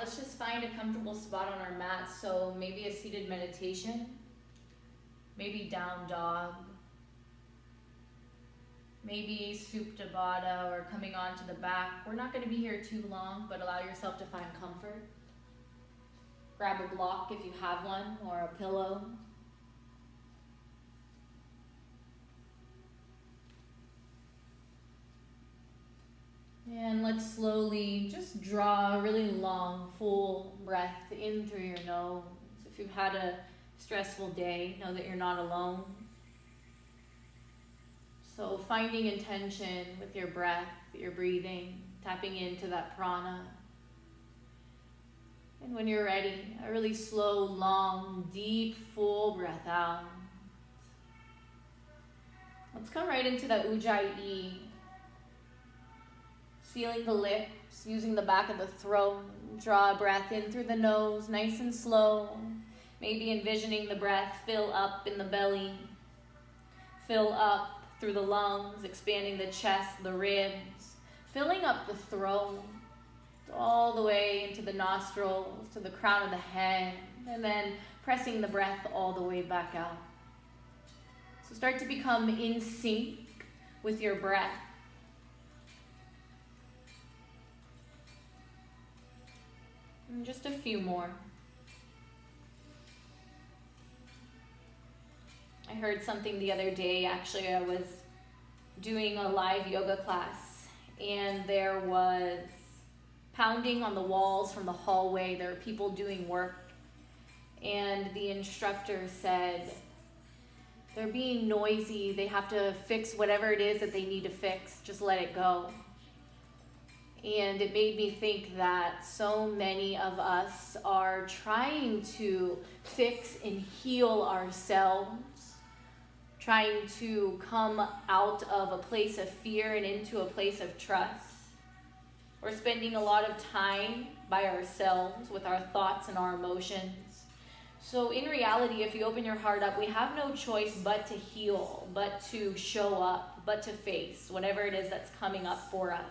let's just find a comfortable spot on our mat. So maybe a seated meditation, maybe down dog, maybe supta baddha or coming onto the back. We're not going to be here too long, but allow yourself to find comfort. Grab a block if you have one, or a pillow. And let's slowly just draw a really long, full breath in through your nose. If you've had a stressful day, know that you're not alone. So finding intention with your breath, your breathing, tapping into that prana. And when you're ready, a really slow, long, deep, full breath out. Let's come right into that Ujjayi. Sealing the lips, using the back of the throat. Draw a breath in through the nose, nice and slow. Maybe envisioning the breath fill up in the belly. Fill up through the lungs, expanding the chest, the ribs. Filling up the throat, all the way into the nostrils, to the crown of the head. And then pressing the breath all the way back out. So start to become in sync with your breath. And just a few more. I heard something the other day. Actually, I was doing a live yoga class, and there was pounding on the walls from the hallway. There were people doing work, and the instructor said, they're being noisy. They have to fix whatever it is that they need to fix. Just let it go. And it made me think that so many of us are trying to fix and heal ourselves, trying to come out of a place of fear and into a place of trust. We're spending a lot of time by ourselves with our thoughts and our emotions. So in reality, if you open your heart up, we have no choice but to heal, but to show up, but to face whatever it is that's coming up for us.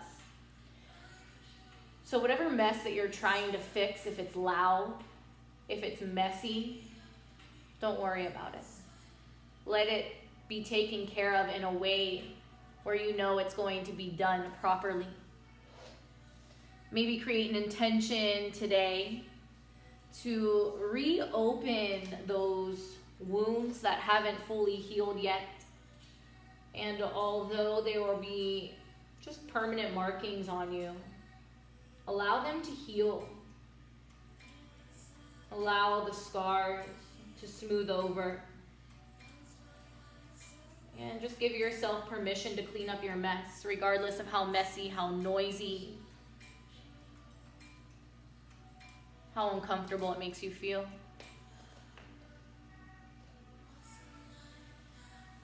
So whatever mess that you're trying to fix, if it's loud, if it's messy, don't worry about it. Let it be taken care of in a way where you know it's going to be done properly. Maybe create an intention today to reopen those wounds that haven't fully healed yet. And although there will be just permanent markings on you, allow them to heal. Allow the scars to smooth over. And just give yourself permission to clean up your mess, regardless of how messy, how noisy, how uncomfortable it makes you feel.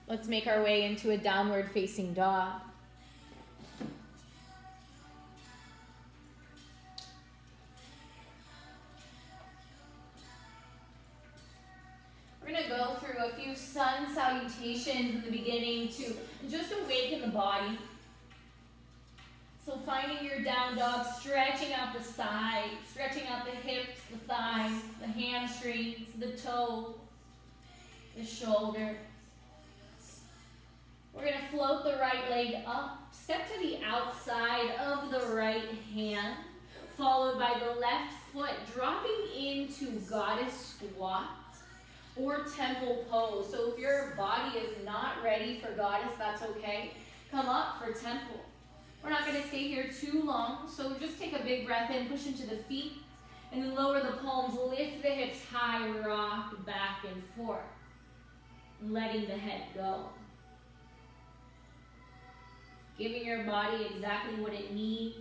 Let's make our way into a downward facing dog. We're going to go through a few sun salutations in the beginning to just awaken the body. So finding your down dog, stretching out the sides, stretching out the hips, the thighs, the hamstrings, the toes, the shoulders. We're going to float the right leg up, step to the outside of the right hand, followed by the left foot, dropping into goddess squat or temple pose. So if your body is not ready for goddess, that's okay. Come up for temple. We're not going to stay here too long, so just take a big breath in, push into the feet, and then lower the palms, lift the hips high, rock back and forth, letting the head go. Giving your body exactly what it needs.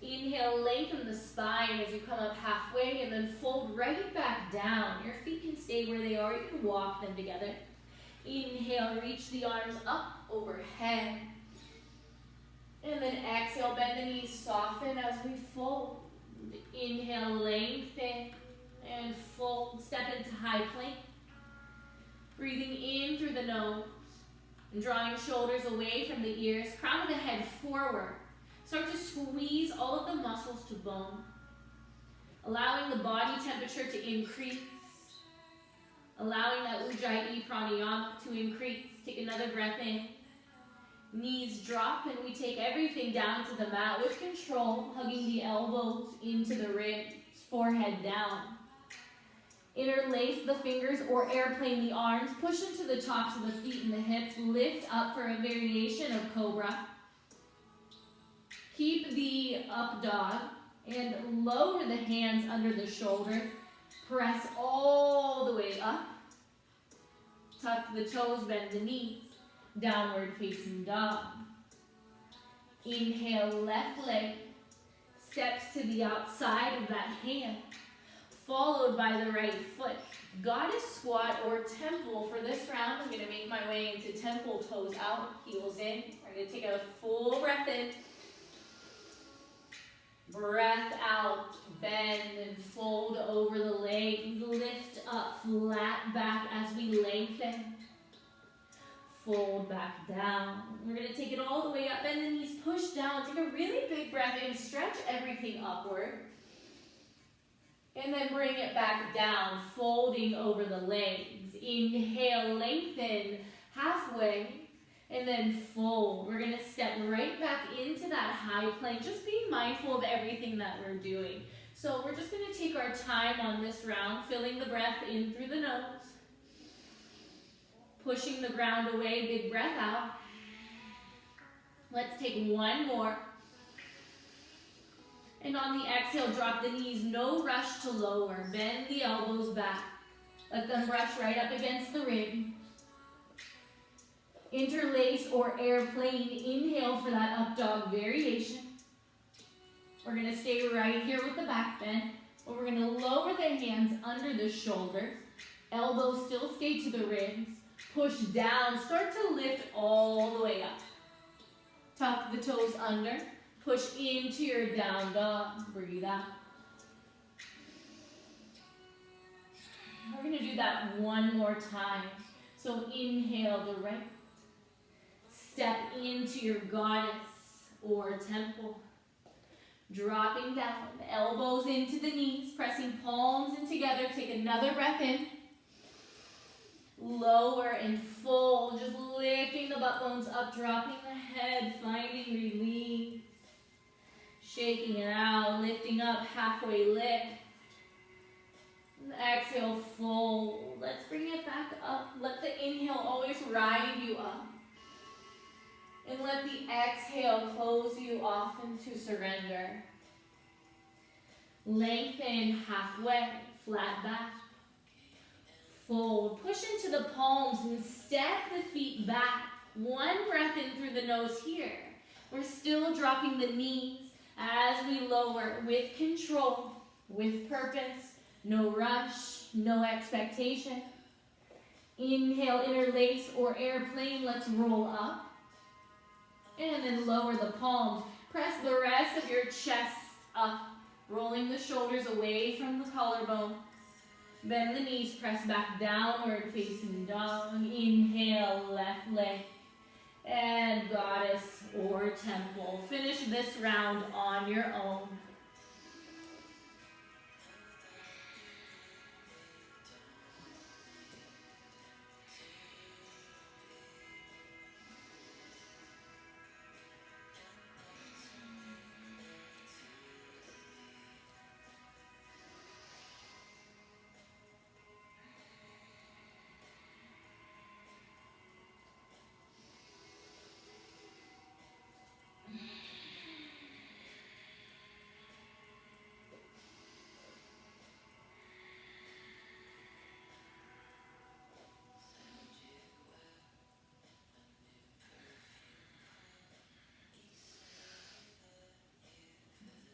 Inhale, lengthen the spine as you come up halfway, and then fold right back down. Your feet can stay where they are. You can walk them together. Inhale, reach the arms up overhead. And then exhale, bend the knees, soften as we fold. Inhale, lengthen and fold. Step into high plank. Breathing in through the nose. And drawing shoulders away from the ears. Crown of the head forward. Start to squeeze all of the muscles to bone, allowing the body temperature to increase, allowing that Ujjayi pranayama to increase. Take another breath in. Knees drop, and we take everything down to the mat with control, hugging the elbows into the ribs, forehead down. Interlace the fingers or airplane the arms. Push into the tops of the feet and the hips. Lift up for a variation of cobra. Keep the up dog and lower the hands under the shoulders. Press all the way up. Tuck the toes, bend the knees. Downward facing dog. Inhale, left leg. Steps to the outside of that hand, followed by the right foot. Goddess squat or temple. For this round, I'm going to make my way into temple, toes out, heels in. We're going to take a full breath in. Breath out, bend and fold over the legs. Lift up, flat back as we lengthen. Fold back down. We're going to take it all the way up, bend the knees, push down. Take a really big breath in, stretch everything upward. And then bring it back down, folding over the legs. Inhale, lengthen halfway, and then fold. We're going to step right back into that high plank, just being mindful of everything that we're doing. So we're just going to take our time on this round, filling the breath in through the nose. Pushing the ground away, big breath out. Let's take one more. And on the exhale, drop the knees, no rush to lower. Bend the elbows back. Let them brush right up against the rib. Interlace or airplane. Inhale for that up dog variation. We're going to stay right here with the back bend. But we're going to lower the hands under the shoulders. Elbows still stay to the ribs. Push down. Start to lift all the way up. Tuck the toes under. Push into your down dog. Breathe out. We're going to do that one more time. So inhale the right. Step into your goddess or temple. Dropping down. Elbows into the knees. Pressing palms in together. Take another breath in. Lower and fold, just lifting the butt bones up, dropping the head, finding relief. Shaking it out, lifting up, halfway lift. Exhale, fold. Let's bring it back up. Let the inhale always ride you up. And let the exhale close you off into surrender. Lengthen halfway, flat back. Fold, push into the palms and step the feet back. One breath in through the nose here. We're still dropping the knees as we lower with control, with purpose, no rush, no expectation. Inhale, interlace or airplane, let's roll up. And then lower the palms. Press the rest of your chest up, rolling the shoulders away from the collarbone. Bend the knees, press back downward, facing dog. Inhale, left leg. And goddess or temple. Finish this round on your own.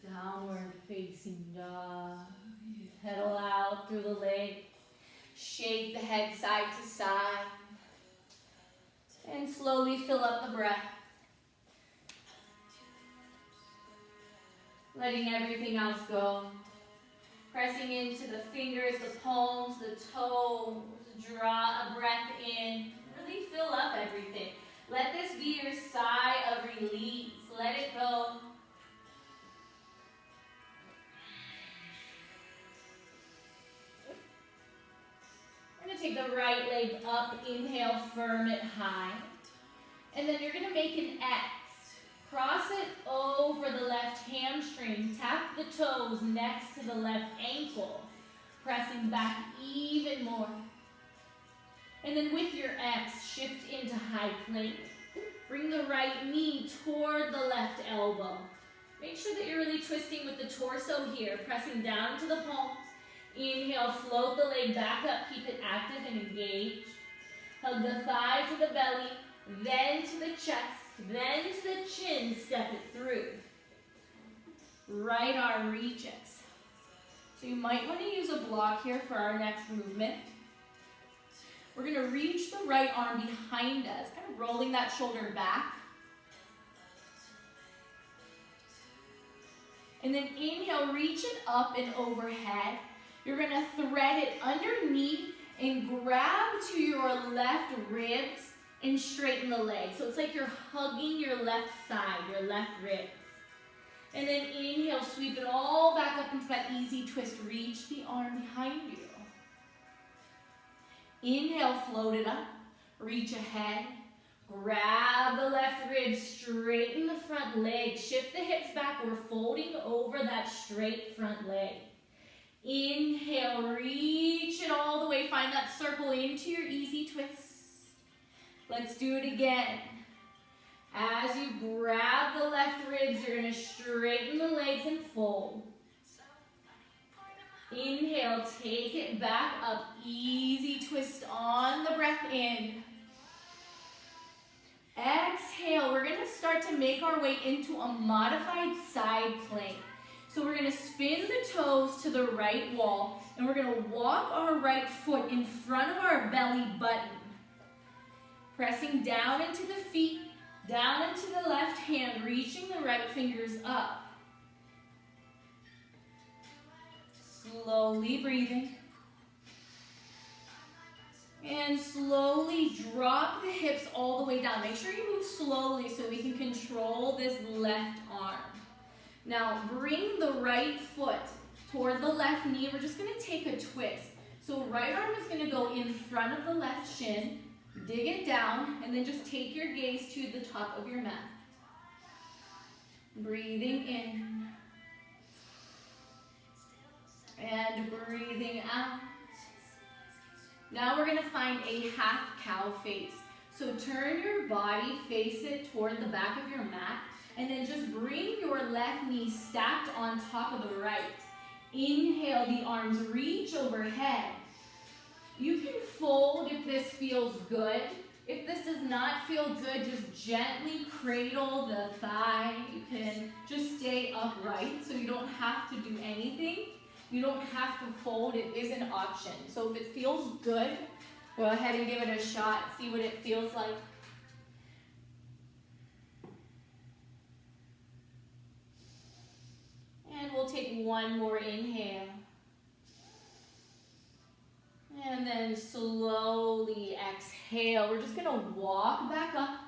Downward facing dog. Pedal out through the legs. Shake the head side to side. And slowly fill up the breath. Letting everything else go. Pressing into the fingers, the palms, the toes. Draw a breath in. Really fill up everything. Let this be your sigh of release. Let it go. the right leg up, inhale, firm it high. And then you're gonna make an X. Cross it over the left hamstring, tap the toes next to the left ankle, pressing back even more. And then with your X, shift into high plank. Bring the right knee toward the left elbow. Make sure that you're really twisting with the torso here, pressing down to the palms. Inhale, float the leg back up, keep it active and engaged. Hug the thigh to the belly, then to the chest, then to the chin, step it through. Right arm reaches. So you might want to use a block here for our next movement. We're going to reach the right arm behind us, kind of rolling that shoulder back. And then inhale, reach it up and overhead. You're going to thread it underneath and grab to your left ribs and straighten the leg. So it's like you're hugging your left side, your left ribs. And then inhale, sweep it all back up into that easy twist. Reach the arm behind you. Inhale, float it up, reach ahead, grab the left rib, straighten the front leg, shift the hips back, we're folding over that straight front leg. Inhale, reach it all the way, find that circle into your easy twist. Let's do it again. As you grab the left ribs, you're going to straighten the legs and fold. Inhale, take it back up, easy twist on the breath in. Exhale, we're gonna start to make our way into a modified side plank. So we're gonna spin the toes to the right wall, and we're gonna walk our right foot in front of our belly button. Pressing down into the feet, down into the left hand, reaching the right fingers up. Slowly breathing. And slowly drop the hips all the way down. Make sure you move slowly so we can control this left arm. Now bring the right foot toward the left knee. We're just going to take a twist. So right arm is going to go in front of the left shin. Dig it down and then just take your gaze to the top of your mat. Breathing in. And breathing out. Now we're going to find a half cow face. So turn your body, face it toward the back of your mat, and then just bring your left knee stacked on top of the right. Inhale, the arms reach overhead. You can fold if this feels good. If this does not feel good, just gently cradle the thigh. You can just stay upright so you don't have to do anything. You don't have to fold, it is an option. So if it feels good, go ahead and give it a shot, see what it feels like. And we'll take one more inhale. And then slowly exhale. We're just gonna walk back up.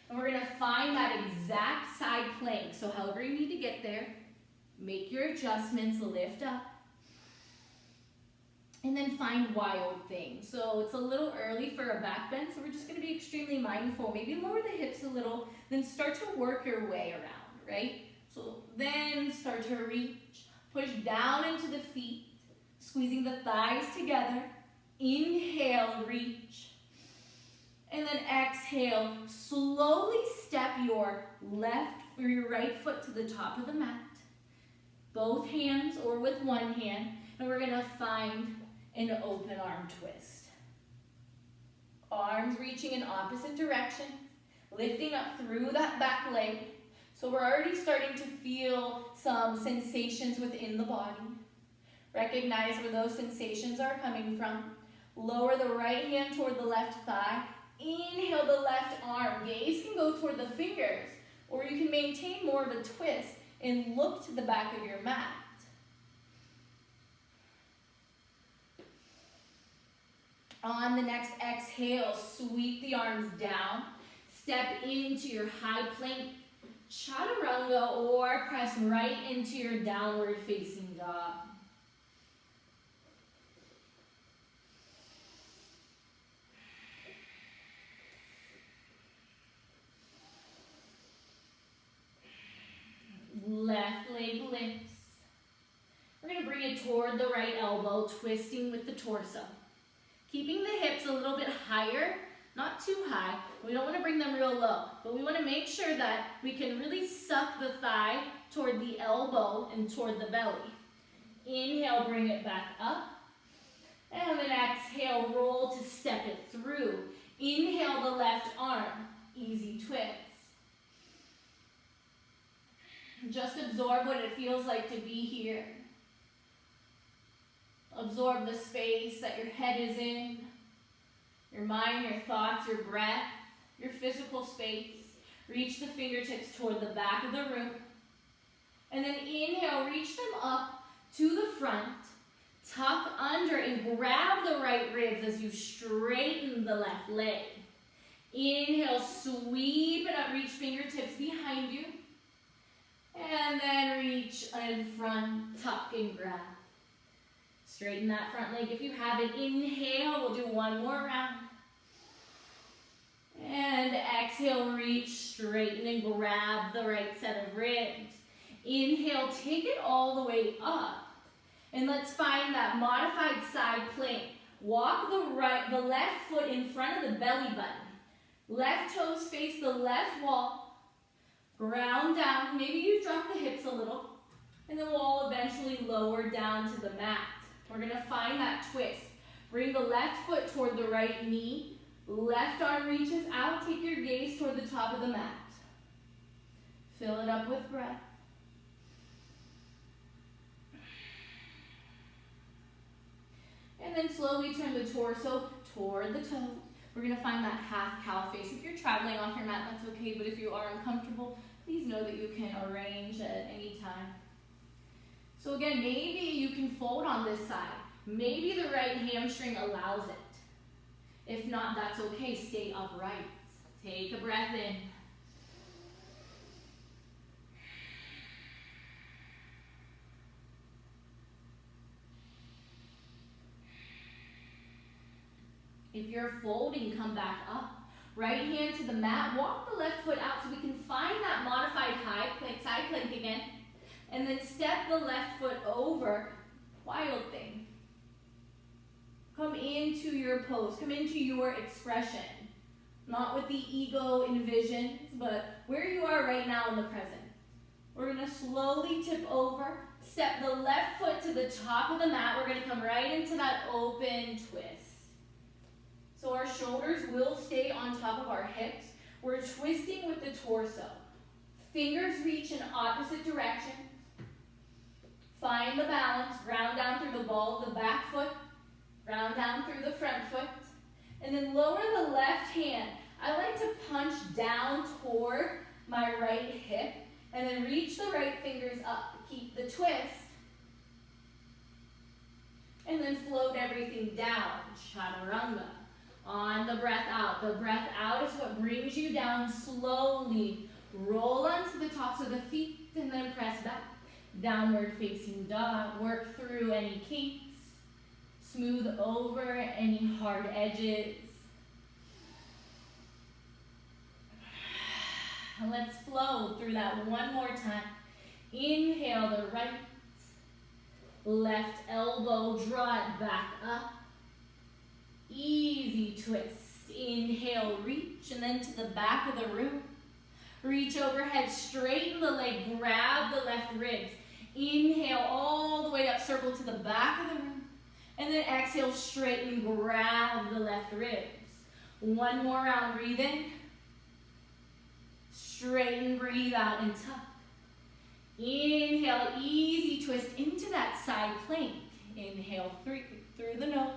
And we're gonna find that exact side plank. So however you need to get there, make your adjustments, lift up. And then find wild thing. So it's a little early for a back bend, so we're just gonna be extremely mindful. Maybe lower the hips a little, then start to work your way around, right? So then start to reach, push down into the feet, squeezing the thighs together. Inhale, reach. And then exhale, slowly step your left or your right foot to the top of the mat. Both hands or with one hand, and we're gonna find an open arm twist. Arms reaching in opposite direction, lifting up through that back leg. So we're already starting to feel some sensations within the body. Recognize where those sensations are coming from. Lower the right hand toward the left thigh. Inhale the left arm. Gaze can go toward the fingers, or you can maintain more of a twist and look to the back of your mat. On the next exhale, sweep the arms down. Step into your high plank, chaturanga, or press right into your downward facing dog. left leg lifts. We're going to bring it toward the right elbow, twisting with the torso. Keeping the hips a little bit higher, not too high. We don't want to bring them real low, but we want to make sure that we can really suck the thigh toward the elbow and toward the belly. Inhale, bring it back up. And then exhale, roll to step it through. Inhale the left arm, easy twist. Just absorb what it feels like to be here. Absorb the space that your head is in, your mind, your thoughts, your breath, your physical space. Reach the fingertips toward the back of the room. And then inhale, reach them up to the front. Tuck under and grab the right ribs as you straighten the left leg. Inhale, sweep it up, reach fingertips behind you. And then reach in front, tuck and grab. Straighten that front leg if you have it. Inhale, we'll do one more round. And exhale, reach, straighten and grab the right set of ribs. Inhale, take it all the way up. And let's find that modified side plank. Walk the left foot in front of the belly button. Left toes face the left wall. Ground down. Maybe you drop the hips a little. And then we'll eventually lower down to the mat. We're going to find that twist. Bring the left foot toward the right knee. Left arm reaches out. Take your gaze toward the top of the mat. Fill it up with breath. And then slowly turn the torso toward the toe. We're going to find that half cow face. If you're traveling off your mat, that's okay. But if you are uncomfortable, please know that you can arrange at any time. So again, maybe you can fold on this side. Maybe the right hamstring allows it. If not, that's okay. Stay upright. Take a breath in. If you're folding, come back up. Right hand to the mat. Walk the left foot out so we can find that modified high plank, side plank again. And then step the left foot over. Wild thing. Come into your pose. Come into your expression. Not what the ego envisions, but where you are right now in the present. We're going to slowly tip over. Step the left foot to the top of the mat. We're going to come right into that open twist. So our shoulders will stay on top of our hips. We're twisting with the torso. Fingers reach in opposite directions. Find the balance. Ground down through the ball of the back foot. Ground down through the front foot. And then lower the left hand. I like to punch down toward my right hip. And then reach the right fingers up. Keep the twist. And then float everything down. Chaturanga. On the breath out. The breath out is what brings you down slowly. Roll onto the tops of the feet and then press back. Downward facing dog. Work through any kinks. Smooth over any hard edges. Let's flow through that one more time. Inhale the right. Left elbow, draw it back up. Easy twist. Inhale, reach, and then to the back of the room. Reach overhead, straighten the leg, grab the left ribs. Inhale all the way up, circle to the back of the room. And then exhale, straighten, grab the left ribs. One more round, breathe in. Straighten, breathe out, and tuck. Inhale, easy twist into that side plank. Inhale through the nose.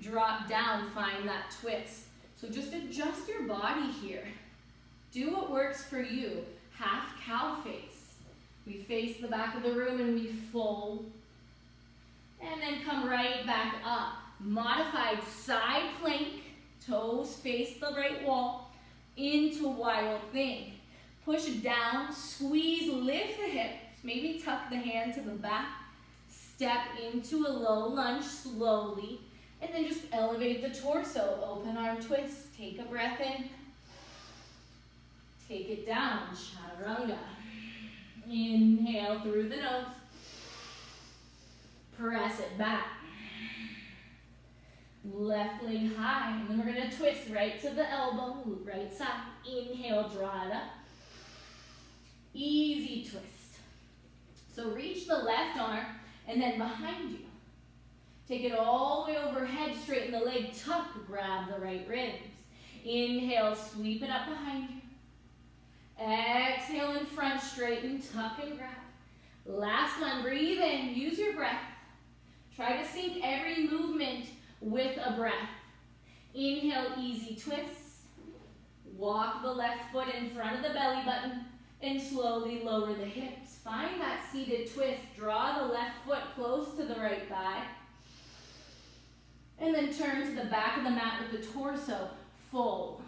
Drop down, find that twist. So just adjust your body here. Do what works for you. Half cow face. We face the back of the room and we fold. And then come right back up. Modified side plank. Toes face the right wall. Into wild thing. Push down, squeeze, lift the hips. Maybe tuck the hand to the back. Step into a low lunge slowly. And then just elevate the torso. Open arm twist. Take a breath in. Take it down. Chaturanga. Inhale through the nose. Press it back. Left leg high, and then we're going to twist right to the elbow, right side. Inhale, draw it up. Easy twist. So reach the left arm, and then behind you. Take it all the way overhead, straighten the leg, tuck, grab the right ribs. Inhale, sweep it up behind you. Exhale in front, straighten, tuck and grab. Last one, breathe in, use your breath. Try to sync every movement with a breath. Inhale, easy twist. Walk the left foot in front of the belly button and slowly lower the hips. Find that seated twist. Draw the left foot close to the right thigh. And then turn to the back of the mat with the torso. Fold.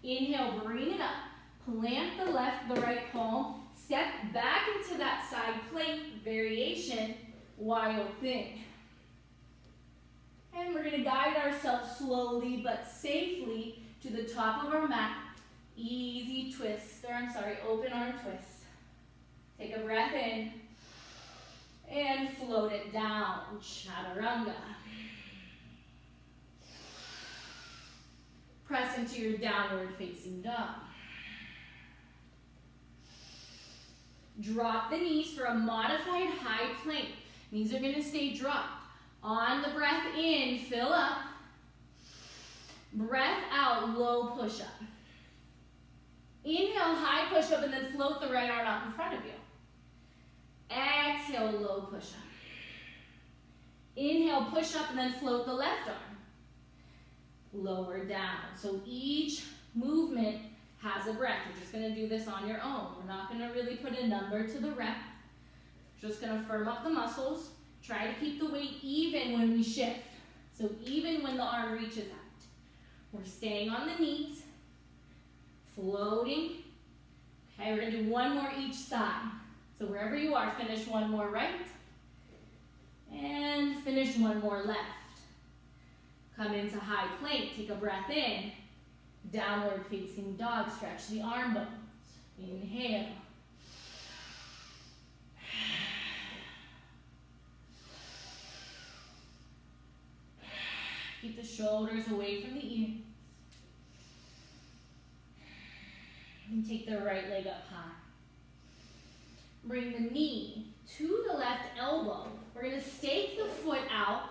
Inhale, bring it up. Plant the right palm. Step back into that side plank variation, wild thing. And we're going to guide ourselves slowly but safely to the top of our mat. Easy twist, open arm twist. Take a breath in and float it down, chaturanga. Press into your downward facing dog. Drop the knees for a modified high plank. Knees are going to stay dropped. On the breath in, fill up. Breath out, low push-up. Inhale, high push-up, and then float the right arm out in front of you. Exhale, low push-up. Inhale, push-up, and then float the left arm. Lower down. So each movement has a breath. You're just going to do this on your own. We're not going to really put a number to the rep. Just going to firm up the muscles. Try to keep the weight even when we shift. So even when the arm reaches out. We're staying on the knees. Floating. Okay, we're going to do one more each side. So wherever you are, finish one more right. And finish one more left. Come into high plank. Take a breath in. Downward facing dog. Stretch the arm bones. Inhale. Keep the shoulders away from the ears. And take the right leg up high. Bring the knee to the left elbow. We're going to stake the foot out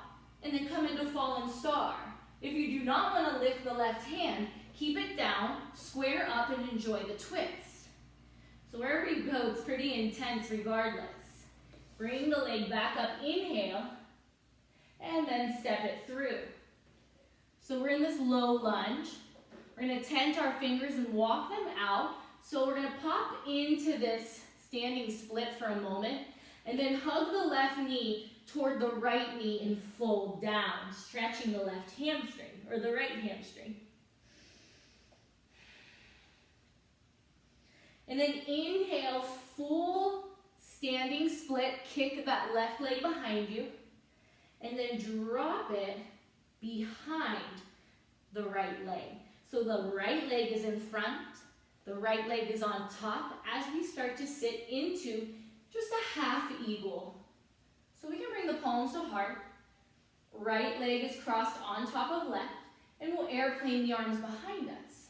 and then come into fallen star. If you do not want to lift the left hand, keep it down, square up, and enjoy the twist. So wherever you go, it's pretty intense regardless. Bring the leg back up, inhale, and then step it through. So we're in this low lunge. We're going to tent our fingers and walk them out. So we're going to pop into this standing split for a moment, and then hug the left knee toward the right knee and fold down, stretching the left hamstring, or the right hamstring. And then inhale, full standing split, kick that left leg behind you, and then drop it behind the right leg. So the right leg is in front, the right leg is on top as we start to sit into just a half eagle. So we can bring the palms to heart, right leg is crossed on top of left, and we'll airplane the arms behind us.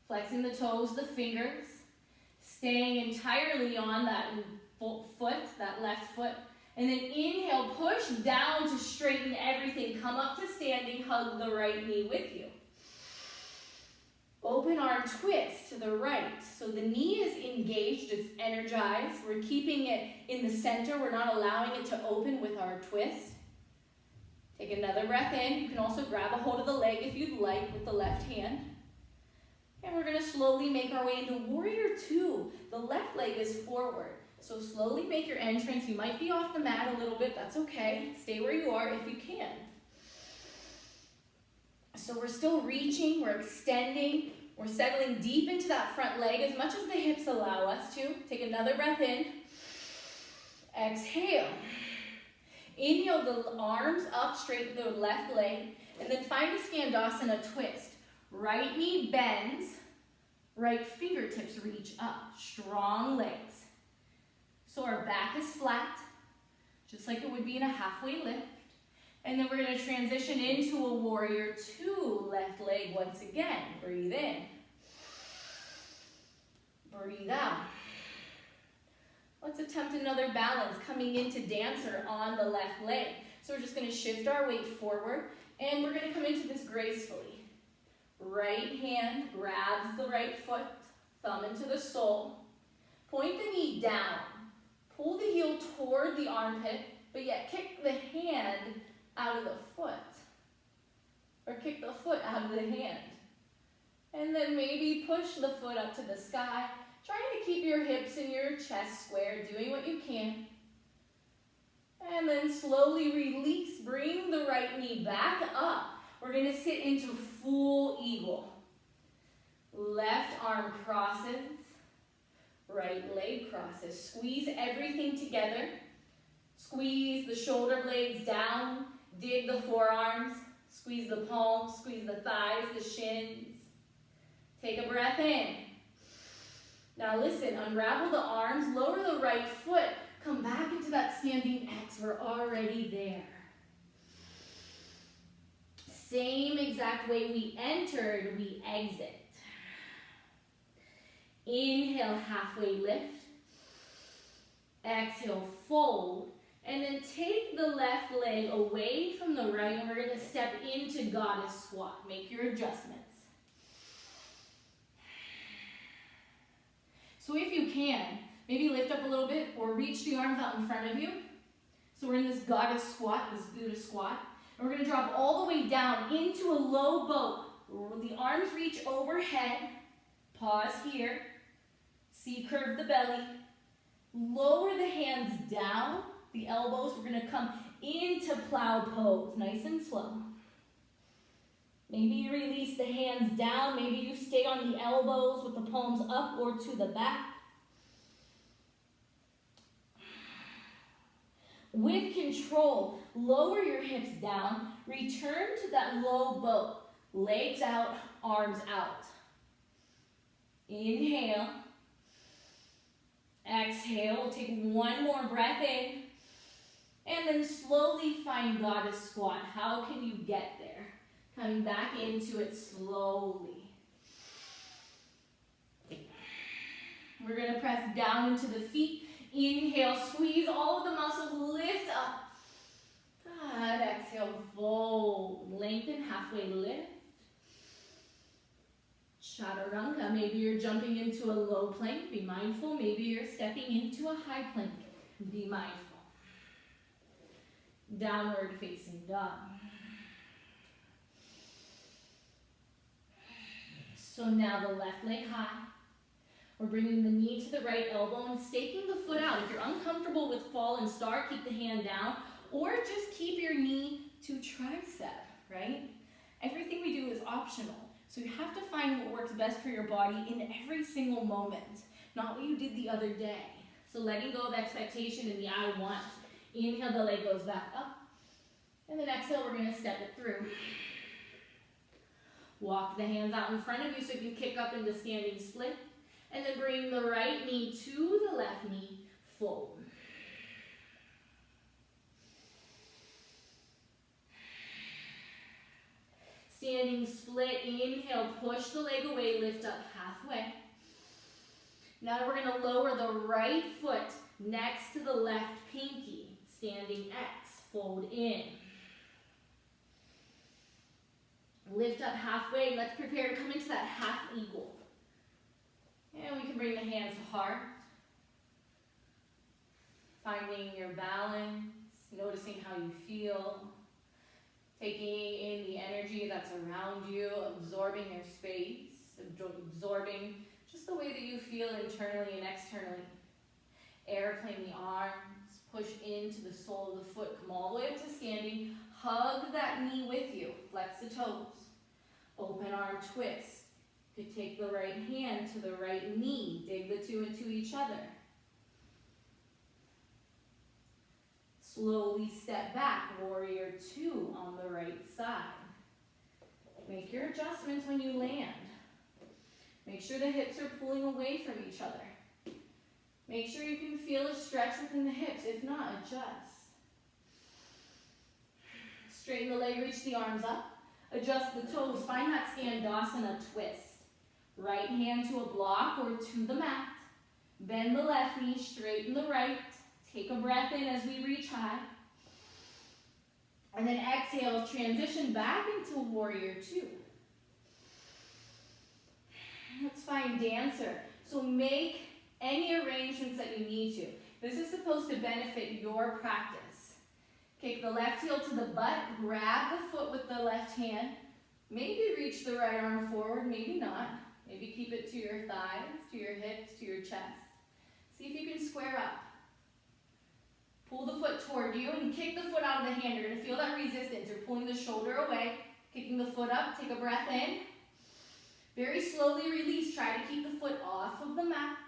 Flexing the toes, the fingers, staying entirely on that foot, that left foot. And then inhale, push down to straighten everything. Come up to standing, hug the right knee with you. Open arm twist to the right. So the knee is engaged, it's energized. We're keeping it in the center. We're not allowing it to open with our twist. Take another breath in. You can also grab a hold of the leg if you'd like with the left hand. And we're going to slowly make our way into warrior two. The left leg is forward. So slowly make your entrance. You might be off the mat a little bit. That's okay. Stay where you are if you can. So we're still reaching. We're extending. We're settling deep into that front leg as much as the hips allow us to. Take another breath in. Exhale. Inhale the arms up, straighten the left leg. And then find a Skandasana twist. Right knee bends. right fingertips reach up. Strong legs. So our back is flat, just like it would be in a halfway lift. And then we're going to transition into a warrior two, left leg once again. Breathe in. Breathe out. Let's attempt another balance, coming into dancer on the left leg. So we're just going to shift our weight forward, and we're going to come into this gracefully. Right hand grabs the right foot, thumb into the sole. Point the knee down. Pull the heel toward the armpit, but yet kick the hand out of the foot. Or kick the foot out of the hand. And then maybe push the foot up to the sky, trying to keep your hips and your chest square, doing what you can. And then slowly release, bring the right knee back up. We're going to sit into full eagle. Left arm crosses, right leg crosses. Squeeze everything together. Squeeze the shoulder blades down, dig the forearms, squeeze the palms, squeeze the thighs, the shins. Take a breath in. Now listen, unravel the arms, lower the right foot, come back into that standing X. We're already there. Same exact way we entered, we exit. Inhale, halfway lift. Exhale, fold. And then take the left leg away from the right, and we're going to step into goddess squat. Make your adjustments. So if you can, maybe lift up a little bit or reach the arms out in front of you. So we're in this goddess squat, this Buddha squat. And we're going to drop all the way down into a low boat. The arms reach overhead. Pause here. See, curve the belly. Lower the hands down. The elbows, we're going to come into plow pose, nice and slow. Maybe you release the hands down. Maybe you stay on the elbows with the palms up or to the back. With control, lower your hips down. Return to that low boat. Legs out, arms out. Inhale. Exhale. Take one more breath in. And then slowly find goddess squat. How can you get there? Coming back into it slowly. We're going to press down into the feet. Inhale, squeeze all of the muscles, lift up. God, exhale, fold. Lengthen, halfway lift. Chaturanga, maybe you're jumping into a low plank, be mindful. Maybe you're stepping into a high plank, be mindful. Downward facing dog. So now the left leg high. We're bringing the knee to the right elbow and staking the foot out. If you're uncomfortable with fall and start, keep the hand down, or just keep your knee to tricep, right? Everything we do is optional. So you have to find what works best for your body in every single moment, not what you did the other day. So letting go of expectation in the I want. Inhale, the leg goes back up. And then exhale, we're going to step it through. Walk the hands out in front of you so you can kick up into standing split. And then bring the right knee to the left knee, fold. Standing split, inhale, push the leg away, lift up halfway. Now we're going to lower the right foot next to the left pinky. Standing X, fold in. Lift up halfway. Let's prepare to come into that half eagle. And we can bring the hands to heart. Finding your balance, noticing how you feel. Taking in the energy that's around you, absorbing your space, absorbing just the way that you feel internally and externally. Airplane the arms. Push into the sole of the foot. Come all the way up to standing. Hug that knee with you. Flex the toes. Open arm twist. You could take the right hand to the right knee. Dig the two into each other. Slowly step back. Warrior two on the right side. Make your adjustments when you land. Make sure the hips are pulling away from each other. Make sure you can feel a stretch within the hips. If not, adjust. Straighten the leg, reach the arms up. Adjust the toes. Find that Skandasana twist. Right hand to a block or to the mat. Bend the left knee, straighten the right. Take a breath in as we reach high. And then exhale, transition back into warrior two. Let's find dancer. So make any arrangements that you need to. This is supposed to benefit your practice. Kick the left heel to the butt, grab the foot with the left hand. Maybe reach the right arm forward, maybe not. Maybe keep it to your thighs, to your hips, to your chest. See if you can square up. Pull the foot toward you and kick the foot out of the hand. You're going to feel that resistance. You're pulling the shoulder away, kicking the foot up. Take a breath in. Very slowly release. Try to keep the foot off of the mat,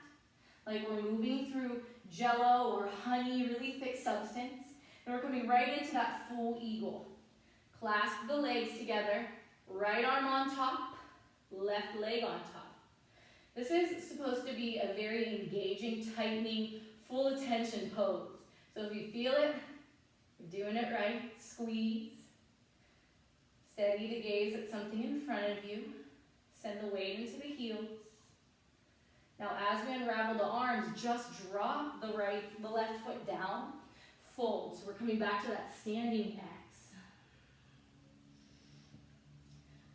like we're moving through jello or honey, really thick substance. And we're coming right into that full eagle. Clasp the legs together. Right arm on top, left leg on top. This is supposed to be a very engaging, tightening, full attention pose. So if you feel it, you're doing it right. Squeeze. Steady the gaze at something in front of you. Send the weight into the heels. Now as we unravel the arms, just drop the left foot down. Fold. So we're coming back to that standing X.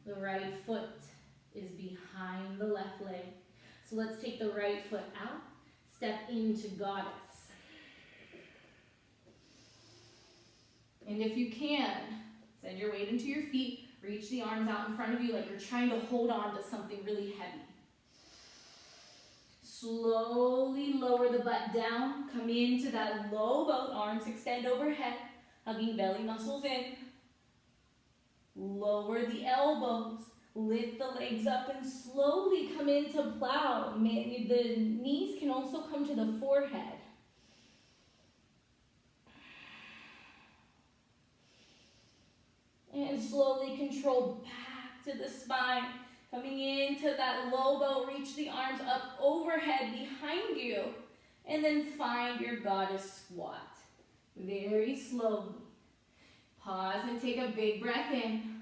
The right foot is behind the left leg. So let's take the right foot out. Step into goddess. And if you can, send your weight into your feet. Reach the arms out in front of you like you're trying to hold on to something really heavy. Slowly lower the butt down. Come into that low boat. Arms extend overhead. Hugging belly muscles in. Lower the elbows. Lift the legs up and slowly come into plow. The knees can also come to the forehead. And slowly control back to the spine. Coming into that low boat, reach the arms up overhead behind you. And then find your goddess squat. Very slowly. Pause and take a big breath in.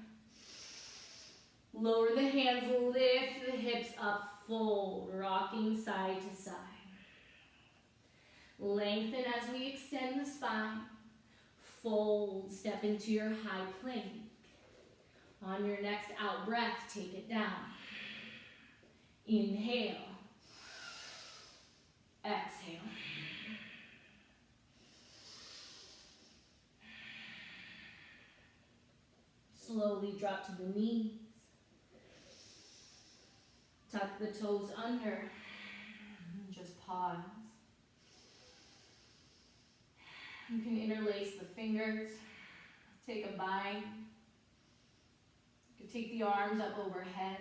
Lower the hands, lift the hips up, fold, rocking side to side. Lengthen as we extend the spine. Fold, step into your high plank. On your next out breath, take it down. Inhale. Exhale. Slowly drop to the knees. Tuck the toes under. Just pause. You can interlace the fingers. Take a bind. You can take the arms up overhead.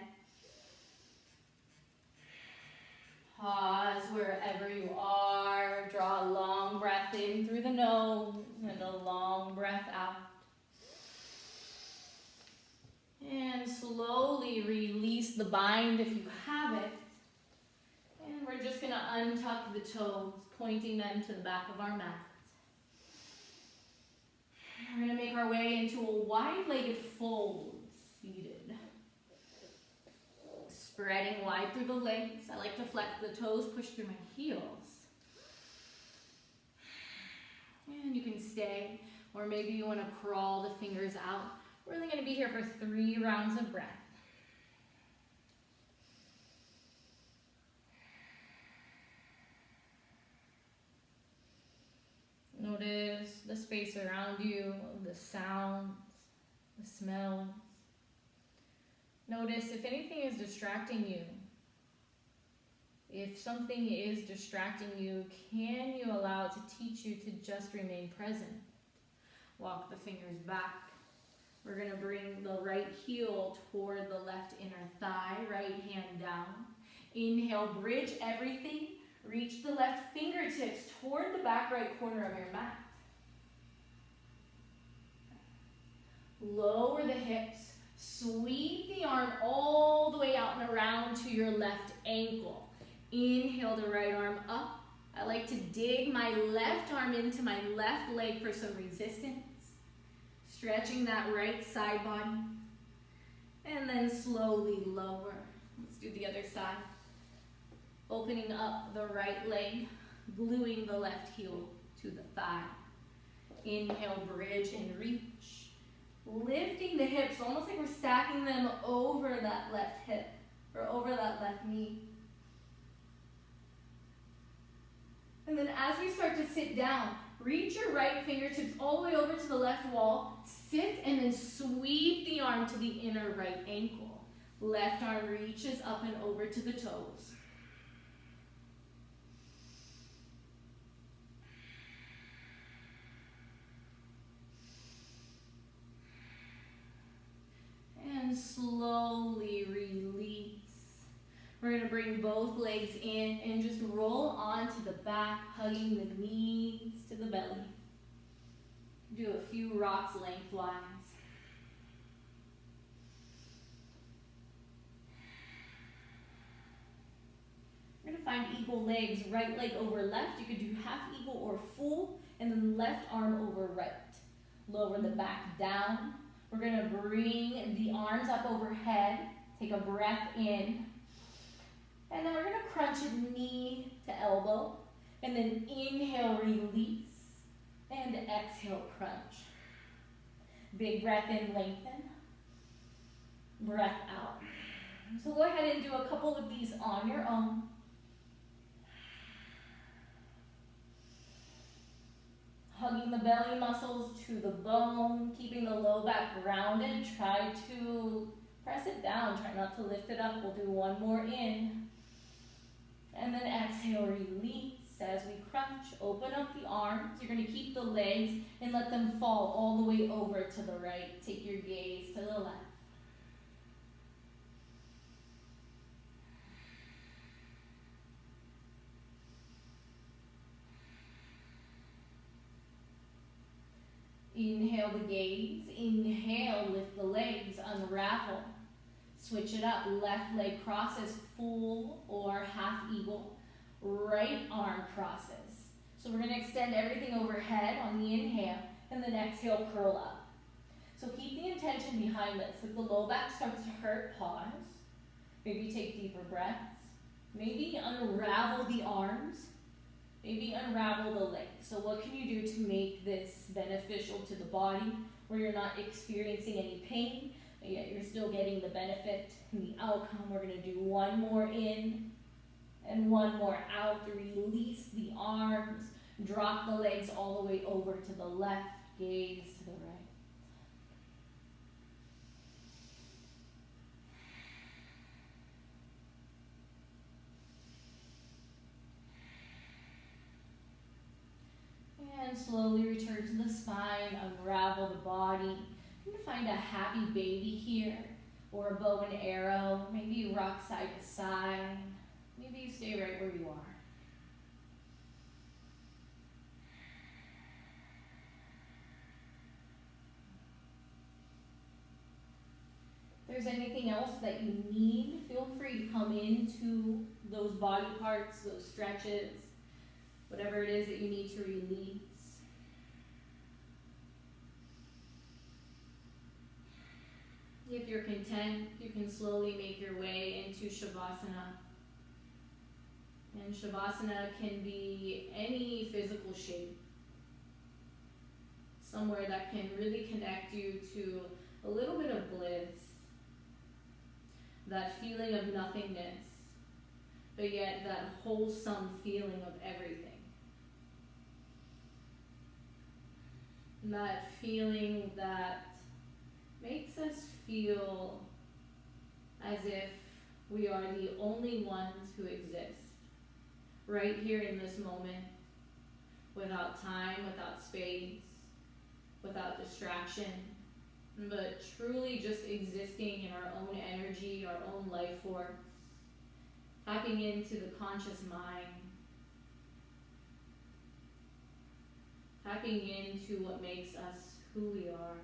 Pause wherever you are. Draw a long breath in through the nose and a long breath out. And slowly release the bind if you have it. And we're just going to untuck the toes, pointing them to the back of our mat. We're going to make our way into a wide-legged fold, seated. Spreading wide through the legs. I like to flex the toes, push through my heels. And you can stay, or maybe you want to crawl the fingers out. We're only going to be here for 3 rounds of breath. Notice the space around you, the sounds, the smells. Notice if anything is distracting you. If something is distracting you, can you allow it to teach you to just remain present? Walk the fingers back. We're going to bring the right heel toward the left inner thigh, right hand down. Inhale, bridge everything. Reach the left fingertips toward the back right corner of your mat. Lower the hips, Sweep the arm all the way out and around to your left ankle. Inhale the right arm up. I like to dig my left arm into my left leg for some resistance. Stretching that right side body. And then slowly lower. Let's do the other side. Opening up the right leg, gluing the left heel to the thigh. Inhale, bridge and reach. Lifting the hips, almost like we're stacking them over that left hip or over that left knee. And then as we start to sit down, reach your right fingertips all the way over to the left wall. Sit and then sweep the arm to the inner right ankle. Left arm reaches up and over to the toes. And slowly release. We're going to bring both legs in and just roll onto the back, hugging the knees to the belly. Do a few rocks lengthwise. We're going to find eagle legs, right leg over left. You could do half eagle or full, and then left arm over right. Lower the back down. We're going to bring the arms up overhead. Take a breath in. And then we're going to crunch it knee to elbow. And then inhale, release. And exhale, crunch. Big breath in, lengthen. Breath out. So go ahead and do a couple of these on your own. Hugging the belly muscles to the bone, keeping the low back grounded. Try to press it down. Try not to lift it up. We'll do one more in. And then exhale, release. As we crunch, open up the arms. You're going to keep the legs and let them fall all the way over to the right. Take your gaze to the left. Inhale the gaze. Inhale, lift the legs, unravel. Switch it up. Left leg crosses, full or half eagle. Right arm crosses. So we're going to extend everything overhead on the inhale, and then exhale, curl up. So keep the intention behind this. If the low back starts to hurt, pause. Maybe take deeper breaths. Maybe unravel the arms. Maybe unravel the legs. So what can you do to make this beneficial to the body, where you're not experiencing any pain, but yet you're still getting the benefit and the outcome? We're going to do one more in and one more out. Release the arms. Drop the legs all the way over to the left. Gaze to the right. And slowly return to the spine. Unravel the body. You're going to find a happy baby here, or a bow and arrow. Maybe you rock side to side. Maybe you stay right where you are. If there's anything else that you need, feel free to come into those body parts, those stretches, whatever it is that you need to release. If you're content, you can slowly make your way into Shavasana. And Shavasana can be any physical shape. Somewhere that can really connect you to a little bit of bliss. That feeling of nothingness, but yet that wholesome feeling of everything. That feeling that makes us feel as if we are the only ones who exist. Right here in this moment, without time, without space, without distraction, but truly just existing in our own energy, our own life force, tapping into the conscious mind, tapping into what makes us who we are.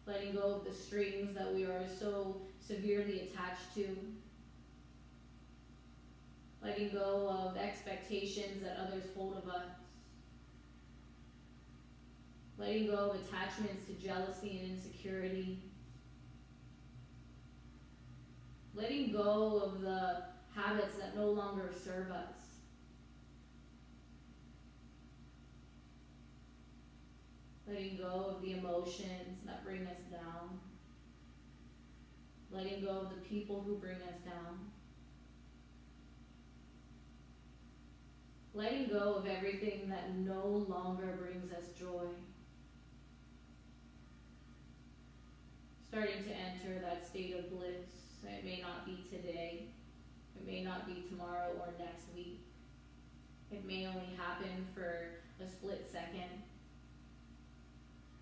Letting go of the strings that we are so severely attached to. Letting go of expectations that others hold of us. Letting go of attachments to jealousy and insecurity. Letting go of the habits that no longer serve us. Letting go of the emotions that bring us down. Letting go of the people who bring us down. Letting go of everything that no longer brings us joy. Starting to enter that state of bliss. It may not be today. It may not be tomorrow or next week. It may only happen for a split second.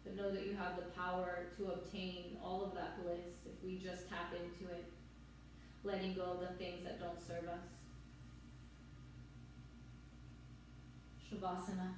But know that you have the power to obtain all of that bliss if we just tap into it. Letting go of the things that don't serve us. Shavasana.